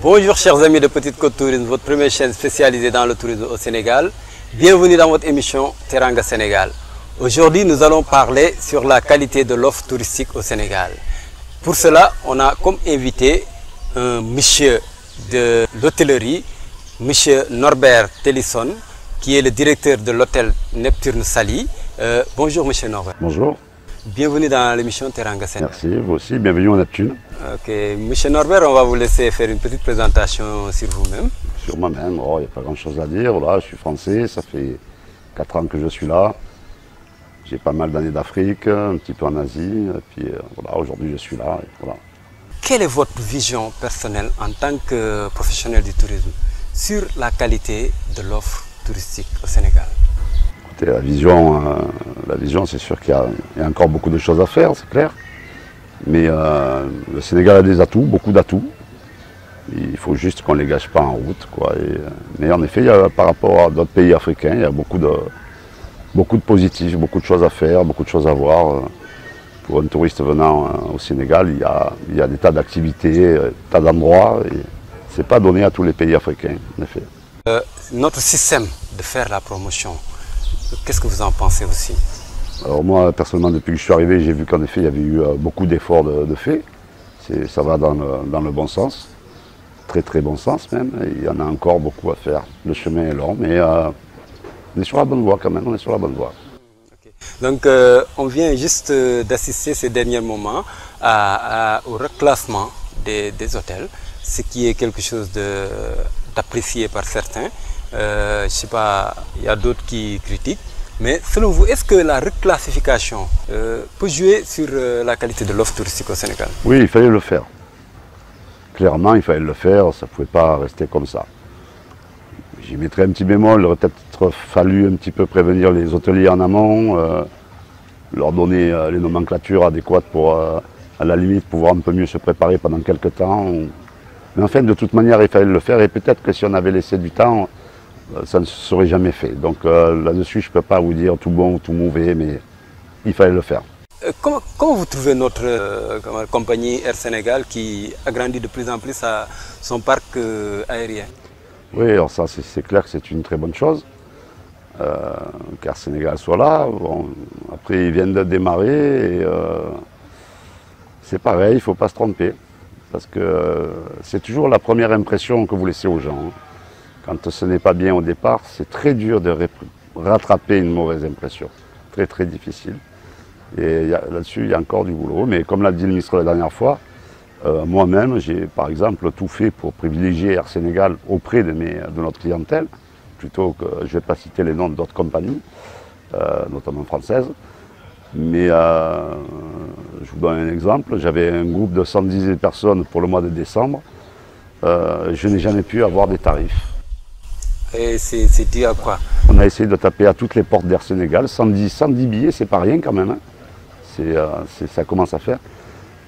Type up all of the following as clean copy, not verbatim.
Bonjour chers amis de Petite Côte Tourisme, votre première chaîne spécialisée dans le tourisme au Sénégal. Bienvenue dans votre émission Teranga Sénégal. Aujourd'hui, nous allons parler sur la qualité de l'offre touristique au Sénégal. Pour cela, on a comme invité un monsieur de l'hôtellerie, monsieur Norbert Télisson, qui est le directeur de l'hôtel Neptune Saly. Bonjour monsieur Norbert. Bonjour. Bienvenue dans l'émission Teranga Sénégal. Merci, vous aussi, bienvenue au Neptune. Ok, monsieur Norbert, on va vous laisser faire une petite présentation sur vous-même. Sur moi-même, il n'y a pas grand-chose à dire. Voilà, je suis français, ça fait 4 ans que je suis là. J'ai pas mal d'années d'Afrique, un petit peu en Asie, et puis voilà, aujourd'hui je suis là. Et voilà. Quelle est votre vision personnelle en tant que professionnel du tourisme sur la qualité de l'offre touristique au Sénégal? Écoutez, la vision c'est sûr qu'il y a encore beaucoup de choses à faire, c'est clair. Mais le Sénégal a des atouts, beaucoup d'atouts. Il faut juste qu'on ne les gâche pas en route, quoi. Mais en effet, par rapport à d'autres pays africains, il y a beaucoup de positifs, beaucoup de choses à faire, beaucoup de choses à voir. Pour un touriste venant au Sénégal, il y a des tas d'activités, des tas d'endroits. Ce n'est pas donné à tous les pays africains, en effet. Notre système de faire la promotion, qu'est-ce que vous en pensez aussi? Alors moi, personnellement, depuis que je suis arrivé, j'ai vu qu'en effet, il y avait eu beaucoup d'efforts de fait. Ça va dans le bon sens, très très bon sens même. Et il y en a encore beaucoup à faire. Le chemin est long, mais on est sur la bonne voie quand même, on est sur la bonne voie. Okay. Donc on vient juste d'assister ces derniers moments au reclassement des hôtels, ce qui est quelque chose d'apprécié par certains. Je ne sais pas, il y a d'autres qui critiquent. Mais selon vous, est-ce que la reclassification peut jouer sur la qualité de l'offre touristique au Sénégal? Oui, il fallait le faire. Clairement, il fallait le faire, ça ne pouvait pas rester comme ça. J'y mettrais un petit bémol, il aurait peut-être fallu un petit peu prévenir les hôteliers en amont, leur donner les nomenclatures adéquates pour, à la limite, pouvoir un peu mieux se préparer pendant quelques temps. Mais enfin, de toute manière, il fallait le faire et peut-être que si on avait laissé du temps, ça ne se serait jamais fait. Donc là-dessus, je ne peux pas vous dire tout bon ou tout mauvais, mais il fallait le faire. Comment vous trouvez notre compagnie Air Sénégal qui agrandit de plus en plus son parc aérien? Oui, alors ça, c'est clair que c'est une très bonne chose, qu'Air Sénégal soit là. Bon, après, ils viennent de démarrer et c'est pareil, il ne faut pas se tromper. Parce que c'est toujours la première impression que vous laissez aux gens. Quand ce n'est pas bien au départ, c'est très dur de rattraper une mauvaise impression. Très très difficile. Et là-dessus, il y a encore du boulot. Mais comme l'a dit le ministre la dernière fois, moi-même, j'ai par exemple tout fait pour privilégier Air Sénégal auprès de notre clientèle, plutôt que, je ne vais pas citer les noms d'autres compagnies, notamment françaises. Mais je vous donne un exemple, j'avais un groupe de 110 personnes pour le mois de décembre. Je n'ai jamais pu avoir des tarifs. Et c'est dû à quoi? On a essayé de taper à toutes les portes d'Air Sénégal, 110 billets, c'est pas rien quand même. Hein. Ça commence à faire.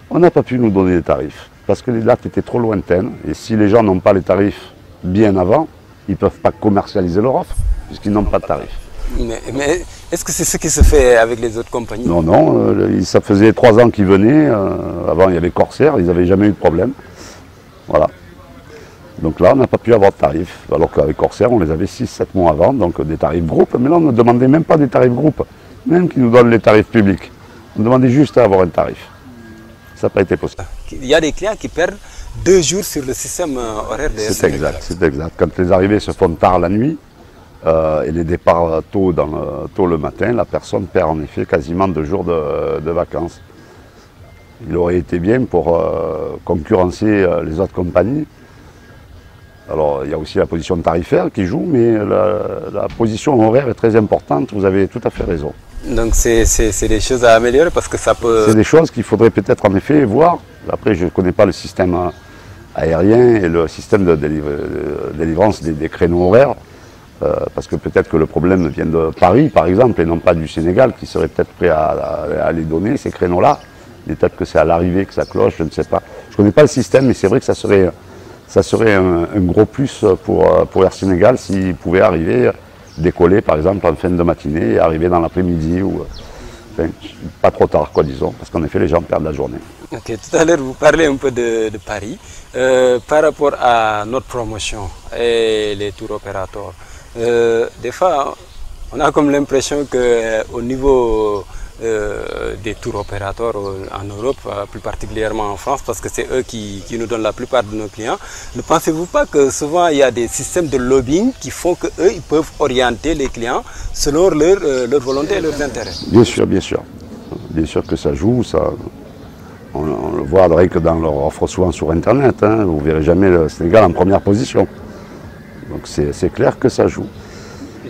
On n'a pas pu nous donner des tarifs, parce que les dates étaient trop lointaines. Et si les gens n'ont pas les tarifs bien avant, ils ne peuvent pas commercialiser leur offre, puisqu'ils n'ont pas de tarifs. Mais est-ce que c'est ce qui se fait avec les autres compagnies? Non, non, ça faisait 3 ans qu'ils venaient. Avant, il y avait Corsair, ils n'avaient jamais eu de problème. Voilà. Donc là, on n'a pas pu avoir de tarifs, alors qu'avec Corsair, on les avait 6-7 mois avant, donc des tarifs groupes. Mais là, on ne demandait même pas des tarifs groupes, même qu'ils nous donnent les tarifs publics. On demandait juste à avoir un tarif. Ça n'a pas été possible. Il y a des clients qui perdent 2 jours sur le système horaire des C'est exact, c'est exact. Quand les arrivées se font tard la nuit et les départs tôt le matin, la personne perd en effet quasiment 2 jours de vacances. Il aurait été bien pour concurrencer les autres compagnies. Alors, il y a aussi la position tarifaire qui joue, mais la position horaire est très importante, vous avez tout à fait raison. Donc, c'est des choses à améliorer parce que ça peut... C'est des choses qu'il faudrait peut-être en effet voir. Après, je ne connais pas le système aérien et le système de délivrance des créneaux horaires, parce que peut-être que le problème vient de Paris, par exemple, et non pas du Sénégal, qui serait peut-être prêt à les donner, ces créneaux-là. Peut-être que c'est à l'arrivée que ça cloche, je ne sais pas. Je ne connais pas le système, mais c'est vrai que ça serait un gros plus pour Air Sénégal s'ils pouvaient arriver, décoller par exemple en fin de matinée et arriver dans l'après-midi ou Enfin, pas trop tard, quoi, disons, parce qu'en effet, les gens perdent la journée. Ok, tout à l'heure, vous parlez un peu de Paris. Par rapport à notre promotion et les tours opérateurs, des fois, on a comme l'impression qu'au niveau des tours opérateurs en Europe, plus particulièrement en France, parce que c'est eux qui nous donnent la plupart de nos clients, ne pensez-vous pas que souvent il y a des systèmes de lobbying qui font qu'eux, ils peuvent orienter les clients selon leur volonté et leurs intérêts? Bien sûr, bien sûr. Bien sûr que ça joue, on le voit rien que dans leur offre souvent sur Internet, hein, vous ne verrez jamais le Sénégal en première position. Donc c'est clair que ça joue.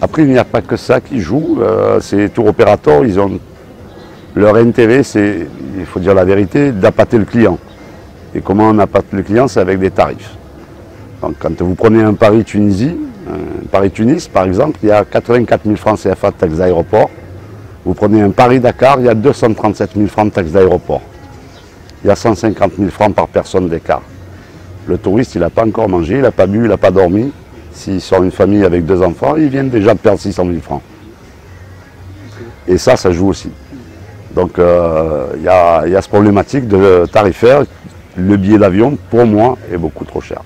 Après, il n'y a pas que ça qui joue, ces tours opérateurs, ils ont leur intérêt, c'est, il faut dire la vérité, d'appâter le client. Et comment on appâte le client? C'est avec des tarifs. Donc quand vous prenez un Paris-Tunisie, un Paris-Tunis par exemple, il y a 84 000 francs CFA de taxe d'aéroport. Vous prenez un Paris-Dakar, il y a 237 000 francs de taxe d'aéroport. Il y a 150 000 francs par personne d'écart. Le touriste, il n'a pas encore mangé, il n'a pas bu, il n'a pas dormi. S'ils sont une famille avec 2 enfants, ils viennent déjà de perdre 600 000 francs. Et ça joue aussi. Donc il y a cette problématique de tarifaire. Le billet d'avion, pour moi, est beaucoup trop cher.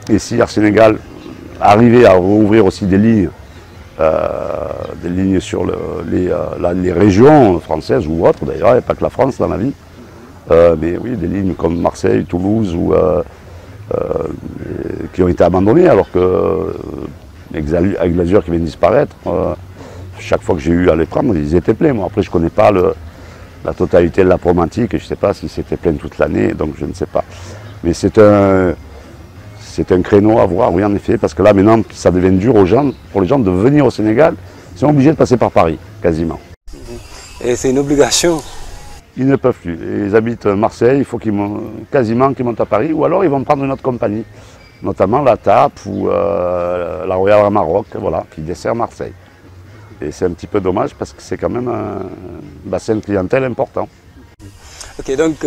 Et si Air Sénégal arrivait à rouvrir aussi des lignes sur les régions françaises ou autres, d'ailleurs, il n'y a pas que la France dans la vie, mais oui, des lignes comme Marseille, Toulouse, qui ont été abandonnées, alors que avec l'Azur qui vient de disparaître, chaque fois que j'ai eu à les prendre, ils étaient pleins. Moi, après, je ne connais pas la totalité de la problématique, et je ne sais pas si c'était plein toute l'année, donc je ne sais pas. Mais c'est un créneau à voir, oui, en effet, parce que là, maintenant, ça devient dur pour les gens de venir au Sénégal. Ils sont obligés de passer par Paris, quasiment. Et c'est une obligation? Ils ne peuvent plus. Ils habitent Marseille, il faut quasiment qu'ils montent à Paris, ou alors ils vont prendre une autre compagnie, notamment la TAP ou la Royal Air Maroc, voilà, qui dessert Marseille. Et c'est un petit peu dommage parce que c'est quand même un bassin de clientèle important. Ok, donc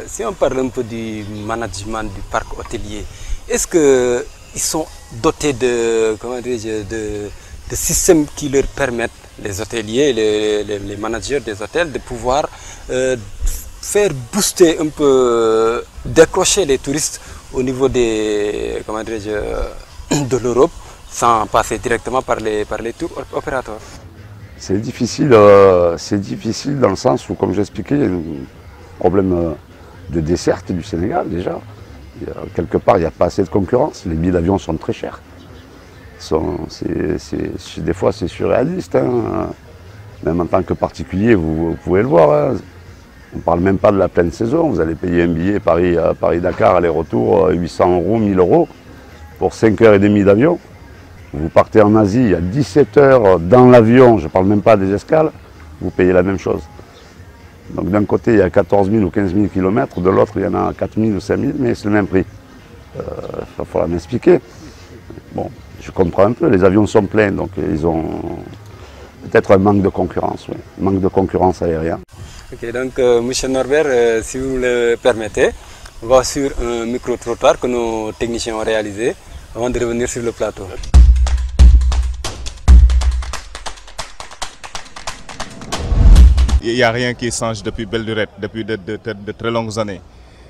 si on parle un peu du management du parc hôtelier, est-ce qu'ils sont dotés de systèmes qui leur permettent, les hôteliers, les managers des hôtels, de pouvoir faire booster un peu, décrocher les touristes au niveau de l'Europe, sans passer directement par les tours opérateurs? C'est difficile dans le sens où, comme j'expliquais, il y a un problème de desserte du Sénégal déjà. Quelque part, il n'y a pas assez de concurrence. Les billets d'avion sont très chers. Des fois, c'est surréaliste. Hein. Même en tant que particulier, vous pouvez le voir. Hein. On ne parle même pas de la pleine saison. Vous allez payer un billet Paris-Dakar, aller-retour, 800 €, 1000 € pour 5h30 d'avion. Vous partez en Asie, il y a 17 heures dans l'avion, je ne parle même pas des escales, vous payez la même chose. Donc d'un côté, il y a 14 000 ou 15 000 km, de l'autre, il y en a 4 000 ou 5 000, mais c'est le même prix. Il va falloir m'expliquer. Bon, je comprends un peu, les avions sont pleins, donc ils ont peut-être un manque de concurrence, oui. Manque de concurrence aérienne. Ok, donc M. Norbert, si vous le permettez, on va sur un micro-trottoir que nos techniciens ont réalisé avant de revenir sur le plateau. Il n'y a rien qui change depuis belle lurette, depuis de très longues années.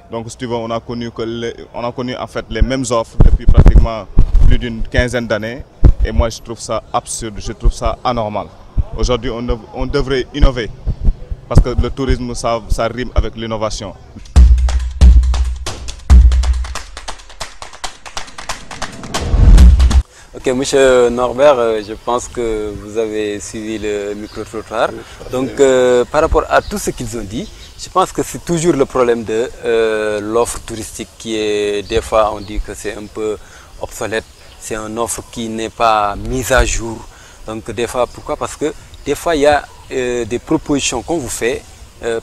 Donc, si tu veux, on a connu en fait les mêmes offres depuis pratiquement plus d'une quinzaine d'années. Et moi, je trouve ça absurde, je trouve ça anormal. Aujourd'hui, on devrait innover parce que le tourisme, ça rime avec l'innovation. Ok, monsieur Norbert, je pense que vous avez suivi le micro-trottoir. Donc, par rapport à tout ce qu'ils ont dit, je pense que c'est toujours le problème de l'offre touristique qui est, des fois, on dit que c'est un peu obsolète. C'est une offre qui n'est pas mise à jour. Donc, des fois, pourquoi? Parce que des fois, il y a des propositions qu'on vous fait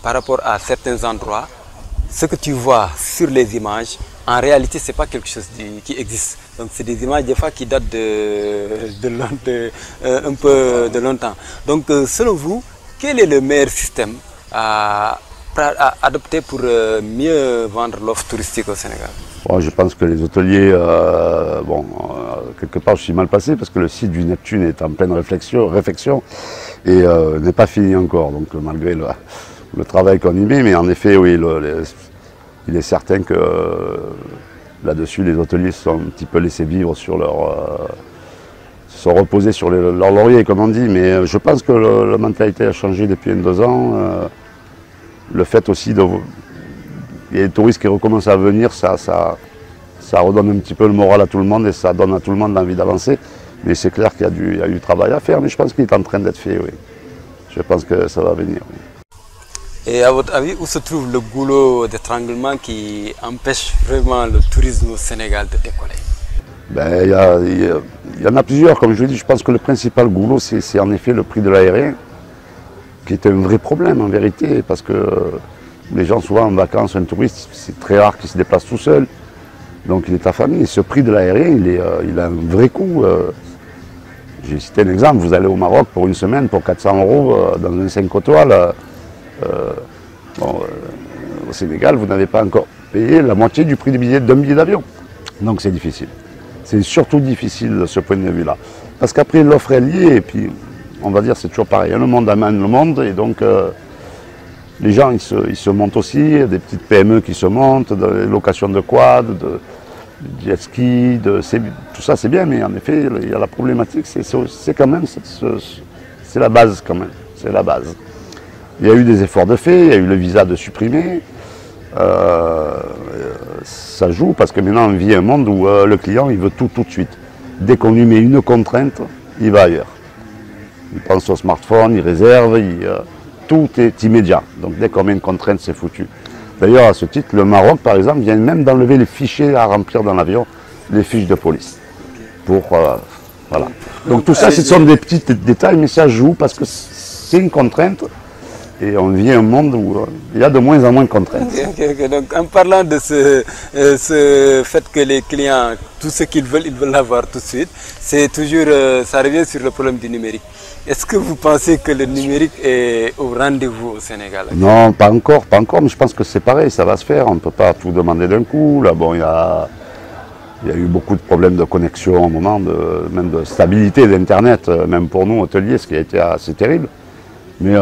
par rapport à certains endroits. Ce que tu vois sur les images, en réalité, ce n'est pas quelque chose qui existe. Donc, c'est des images des fois qui datent un peu de longtemps. Donc, selon vous, quel est le meilleur système adopter pour mieux vendre l'offre touristique au Sénégal? Bon, je pense que les hôteliers, quelque part je suis mal passé parce que le site du Neptune est en pleine réflexion et n'est pas fini encore, donc malgré le travail qu'on y met, mais en effet oui, il est certain que là-dessus les hôteliers se sont un petit peu laissés vivre sur se sont reposés sur leur laurier comme on dit, mais je pense que la mentalité a changé depuis 2 ans. Le fait aussi il y a des touristes qui recommencent à venir, ça redonne un petit peu le moral à tout le monde et ça donne à tout le monde l'envie d'avancer. Mais c'est clair qu'il y a du travail à faire, mais je pense qu'il est en train d'être fait, oui. Je pense que ça va venir. Oui. Et à votre avis, où se trouve le goulot d'étranglement qui empêche vraiment le tourisme au Sénégal de décoller? Ben, il y en a plusieurs, comme je vous dis, je pense que le principal goulot, c'est en effet le prix de l'aérien, qui est un vrai problème en vérité, parce que les gens souvent en vacances, un touriste, c'est très rare qu'il se déplace tout seul, donc il est affamé. Et ce prix de l'aérien, il a un vrai coût. J'ai cité un exemple, vous allez au Maroc pour une semaine pour 400 € dans un 5 étoiles. Au Sénégal, vous n'avez pas encore payé la moitié du prix d'un billet d'avion. Donc c'est difficile. C'est surtout difficile de ce point de vue-là. Parce qu'après l'offre est liée, et puis on va dire c'est toujours pareil. Le monde amène le monde, et donc les gens ils se montent aussi, il y a des petites PME qui se montent, des locations de quad, de jet ski, tout ça c'est bien, mais en effet il y a la problématique, c'est quand même, c'est la base quand même, c'est la base. Il y a eu des efforts de fait, il y a eu le visa de supprimer, ça joue parce que maintenant on vit un monde où le client il veut tout de suite. Dès qu'on lui met une contrainte, il va ailleurs. Il prend son smartphone, il réserve, tout est immédiat. Donc dès qu'on met une contrainte, c'est foutu. D'ailleurs, à ce titre, le Maroc, par exemple, vient même d'enlever les fichiers à remplir dans l'avion, les fiches de police. Voilà. Donc tout ça, ce sont des petits détails, mais ça joue parce que c'est une contrainte. Et on vit un monde où il y a de moins en moins de contraintes. Okay. Donc en parlant de ce fait que les clients, tout ce qu'ils veulent, ils veulent l'avoir tout de suite, c'est toujours, ça revient sur le problème du numérique. Est-ce que vous pensez que le numérique est au rendez-vous au Sénégal? Non, pas encore, mais je pense que c'est pareil, ça va se faire. On ne peut pas tout demander d'un coup. Là, bon, il y a eu beaucoup de problèmes de connexion au moment, même de stabilité d'Internet, même pour nous, hôteliers, ce qui a été assez terrible. Mais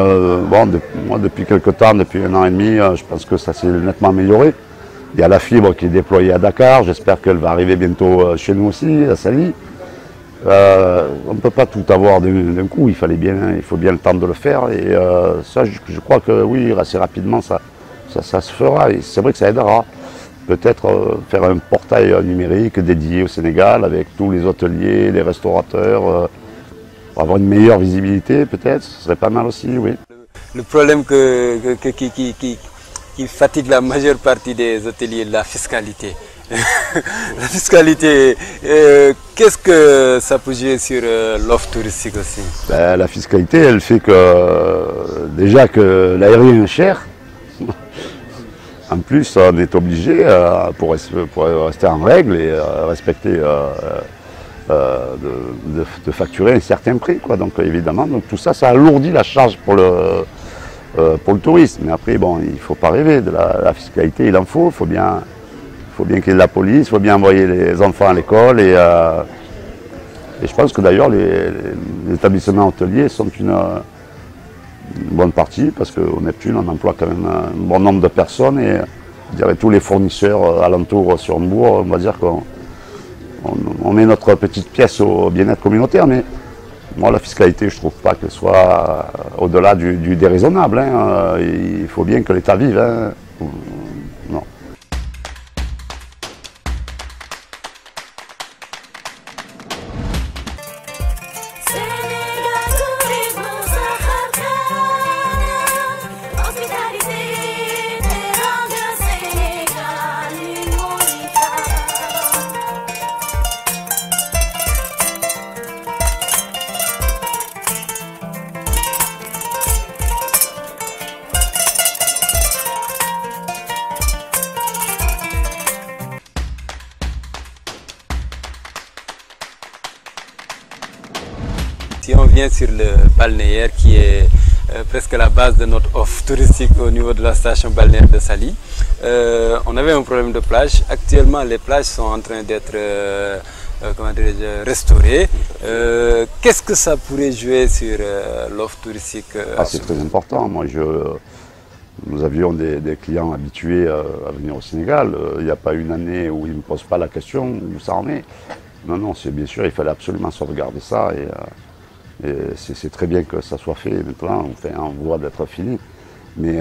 moi, depuis quelques temps, depuis 1 an et demi, je pense que ça s'est nettement amélioré. Il y a la fibre qui est déployée à Dakar, j'espère qu'elle va arriver bientôt chez nous aussi, à Saly. On ne peut pas tout avoir d'un coup, il faut bien le temps de le faire. Et ça, je crois que oui, assez rapidement, ça se fera. Et c'est vrai que ça aidera. Peut-être faire un portail numérique dédié au Sénégal avec tous les hôteliers, les restaurateurs. Pour avoir une meilleure visibilité, peut-être, ce serait pas mal aussi, oui. Le problème qui fatigue la majeure partie des hôteliers, la fiscalité. La fiscalité, qu'est-ce que ça peut jouer sur l'offre touristique aussi? Ben, la fiscalité, elle fait que déjà que l'aérien est cher. En plus, on est obligé, pour rester en règle et respecter de facturer un certain prix, quoi. Donc évidemment, tout ça, ça alourdit la charge pour le tourisme. Mais après, bon, il ne faut pas rêver de la fiscalité, il en faut. Il faut bien qu'il y ait de la police, il faut bien envoyer les enfants à l'école. Et je pense que d'ailleurs, les établissements hôteliers sont une bonne partie, parce qu'au Neptune, on emploie quand même un bon nombre de personnes. Et je dirais tous les fournisseurs alentours sur Mbourg, on va dire qu'on met notre petite pièce au bien-être communautaire, mais moi la fiscalité je ne trouve pas qu'elle soit au-delà du déraisonnable, hein. Il faut bien que l'État vive, hein. Non. Si on vient sur le balnéaire qui est presque la base de notre offre touristique au niveau de la station balnéaire de Saly. On avait un problème de plage. Actuellement, les plages sont en train d'être restaurées. Qu'est-ce que ça pourrait jouer sur l'offre touristique? C'est très important. Nous avions des clients habitués à venir au Sénégal. Il n'y a pas une année où ils ne me posent pas la question où ça en est. Non, c'est bien sûr, il fallait absolument sauvegarder ça. Et c'est très bien que ça soit fait maintenant, on voit d'être fini. Mais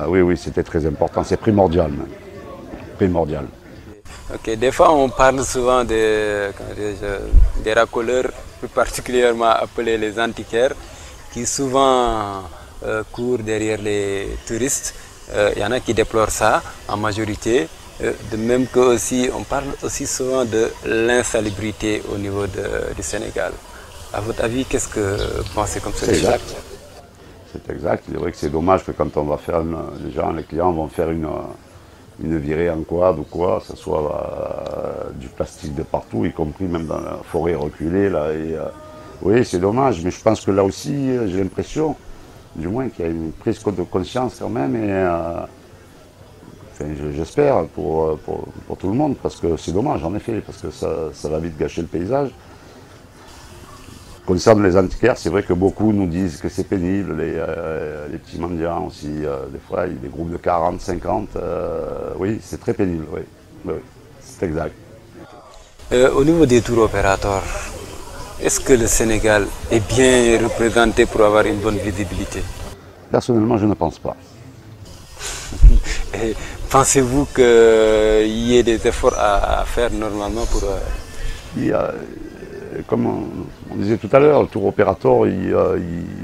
oui, c'était très important, c'est primordial même. Primordial. Ok, des fois on parle souvent des racoleurs, plus particulièrement appelés les antiquaires, qui souvent courent derrière les touristes. Il y en a qui déplorent ça en majorité. De même que aussi, on parle aussi souvent de l'insalubrité au niveau du Sénégal. À votre avis, qu'est-ce que vous pensez comme ça? C'est exact. C'est exact. Il est vrai que c'est dommage que quand on va faire, les clients vont faire une virée en quad ou quoi, que ce soit du plastique de partout, y compris même dans la forêt reculée. Là, oui, c'est dommage, mais je pense que là aussi, j'ai l'impression, du moins qu'il y a une prise de conscience quand même. J'espère pour tout le monde, parce que c'est dommage en effet, parce que ça va vite gâcher le paysage. Concernant les antiquaires, c'est vrai que beaucoup nous disent que c'est pénible, les petits mendiants aussi, des fois il y a des groupes de 40, 50, oui c'est très pénible, oui, c'est exact. Au niveau des tours opérateurs, est-ce que le Sénégal est bien représenté pour avoir une bonne visibilité? Personnellement, je ne pense pas. Pensez-vous qu'il y ait des efforts à faire normalement pour... Comme on disait tout à l'heure, le tour opérateur, il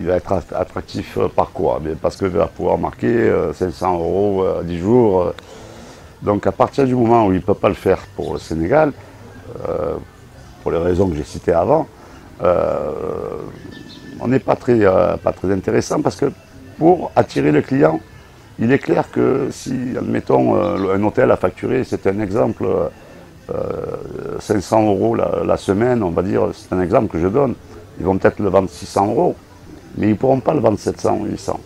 va être attractif par quoi? Parce qu'il va pouvoir marquer 500 € à 10 jours. Donc à partir du moment où il ne peut pas le faire pour le Sénégal, pour les raisons que j'ai citées avant, on n'est pas très intéressant, parce que pour attirer le client, il est clair que si, admettons, un hôtel a facturé, c'est un exemple, 500 € la semaine, on va dire, c'est un exemple que je donne, ils vont peut-être le vendre 600 €, mais ils ne pourront pas le vendre 700 ou 800.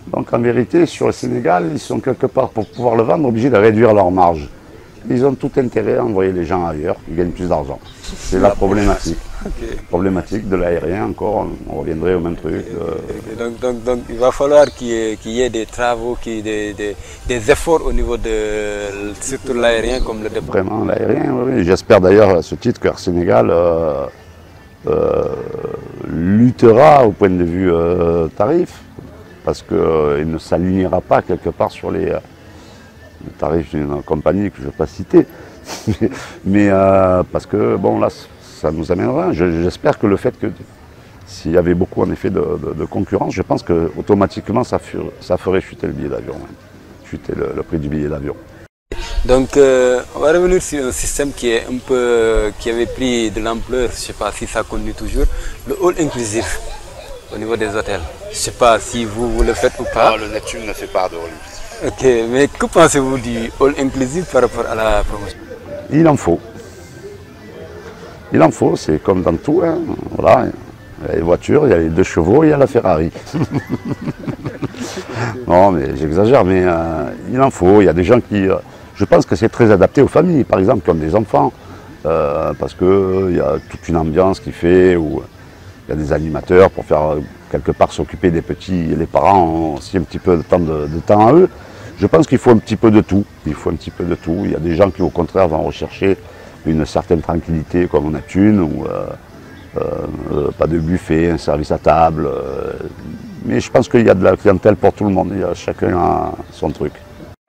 Donc en vérité, sur le Sénégal, ils sont quelque part, pour pouvoir le vendre, obligés de réduire leur marge. Ils ont tout intérêt à envoyer les gens ailleurs, ils gagnent plus d'argent. C'est la problématique. Okay. Problématique de l'aérien encore, on reviendrait au même truc. Donc il va falloir qu'il y ait des travaux, des efforts au niveau de surtout l'aérien comme le dépôt. Vraiment l'aérien, oui. J'espère d'ailleurs à ce titre qu'Air Sénégal luttera au point de vue tarif, parce qu'il ne s'alignera pas quelque part sur les tarifs d'une compagnie que je ne vais pas citer. mais parce que bon là ça nous amènera. J'espère que le fait que s'il y avait beaucoup en effet de concurrence, je pense que automatiquement ça ferait chuter le billet d'avion, chuter le prix du billet d'avion. Donc on va revenir sur un système qui avait pris de l'ampleur, je ne sais pas si ça continue toujours, le all inclusif au niveau des hôtels. Je ne sais pas si vous le faites ou pas. Non, le Neptune ne fait pas de all inclusif. Ok, mais que pensez-vous du all inclusif par rapport à la promotion? Il en faut. Il en faut, c'est comme dans tout. Hein. Voilà. Il y a les voitures, il y a les 2 chevaux, il y a la Ferrari. Non, mais j'exagère, mais il en faut. Il y a des gens qui... je pense que c'est très adapté aux familles, par exemple, qui ont des enfants. Parce qu'il y a toute une ambiance qui fait, où il y a des animateurs pour faire quelque part s'occuper des petits. Les parents ont aussi un petit peu de temps à eux. Je pense qu'il faut un petit peu de tout. Il faut un petit peu de tout. Il y a des gens qui, au contraire, vont rechercher une certaine tranquillité, comme on a une, ou pas de buffet, un service à table. Mais je pense qu'il y a de la clientèle pour tout le monde. Chacun a son truc.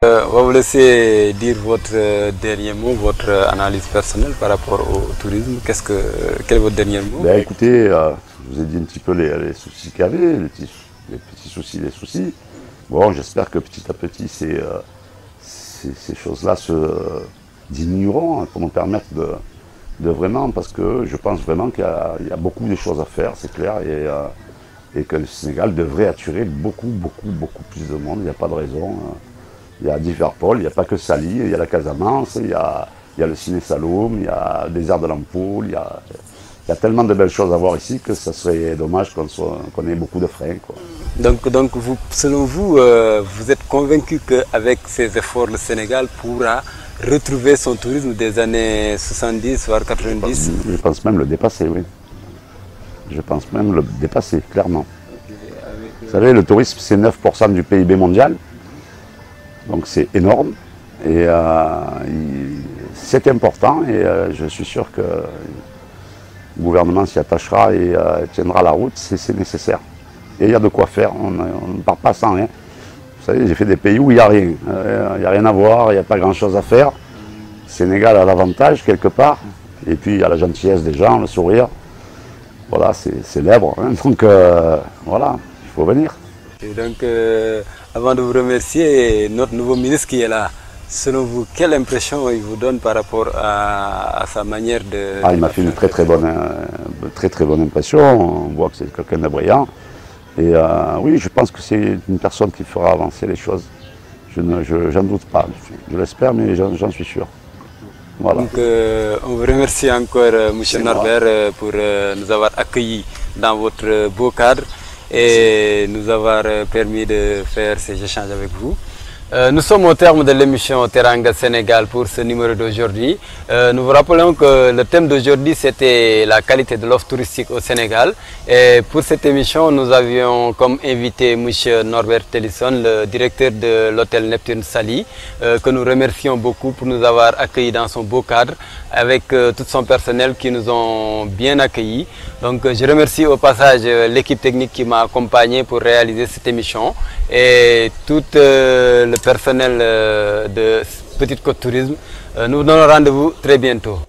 On va vous laisser dire votre dernier mot, votre analyse personnelle par rapport au tourisme. Quel est votre dernier mot? Écoutez, je vous ai dit un petit peu les soucis qu'il y avait, les petits soucis, les soucis. Bon, j'espère que petit à petit, ces choses-là se diminueront pour nous permettre de vraiment, parce que je pense vraiment qu'il y a beaucoup de choses à faire, c'est clair, et que le Sénégal devrait attirer beaucoup plus de monde, il n'y a pas de raison. Il y a divers pôles, il n'y a pas que Saly, il y a la Casamance, il y a le Ciné Saloum, il y a le désert de l'Ampoule, il y a tellement de belles choses à voir ici que ça serait dommage qu'on ait beaucoup de freins, quoi. Donc vous, selon vous, vous êtes convaincu qu'avec ces efforts, le Sénégal pourra retrouver son tourisme des années 70, voire 90? Je pense même le dépasser, oui. Je pense même le dépasser, clairement. Vous savez, le tourisme, c'est 9% du PIB mondial. Donc c'est énorme. Et c'est important. Et je suis sûr que le gouvernement s'y attachera et tiendra la route, c'est nécessaire. Et il y a de quoi faire, on ne part pas sans rien. Vous savez, j'ai fait des pays où il n'y a rien. Il n'y a rien à voir, il n'y a pas grand-chose à faire. Le Sénégal a l'avantage, quelque part. Et puis, il y a la gentillesse des gens, le sourire. Voilà, c'est célèbre. Hein. Donc, voilà, il faut venir. Et donc, avant de vous remercier, notre nouveau ministre qui est là, selon vous, quelle impression il vous donne par rapport à sa manière de... Il m'a fait une très bonne impression. On voit que c'est quelqu'un de brillant. Et oui, je pense que c'est une personne qui fera avancer les choses. Je n'en doute pas. Je l'espère, mais j'en suis sûr. Voilà. Donc, on vous remercie encore, M. Norbert, pour nous avoir accueillis dans votre beau cadre et nous avoir permis de faire ces échanges avec vous. Nous sommes au terme de l'émission Teranga Sénégal pour ce numéro d'aujourd'hui. Nous vous rappelons que le thème d'aujourd'hui c'était la qualité de l'offre touristique au Sénégal. Et pour cette émission, nous avions comme invité M. Norbert Telisson, le directeur de l'hôtel Neptune Saly, que nous remercions beaucoup pour nous avoir accueillis dans son beau cadre avec tout son personnel qui nous ont bien accueillis. Donc je remercie au passage l'équipe technique qui m'a accompagné pour réaliser cette émission et tout le personnel de Petite Côte Tourisme. Nous vous donnons rendez-vous très bientôt.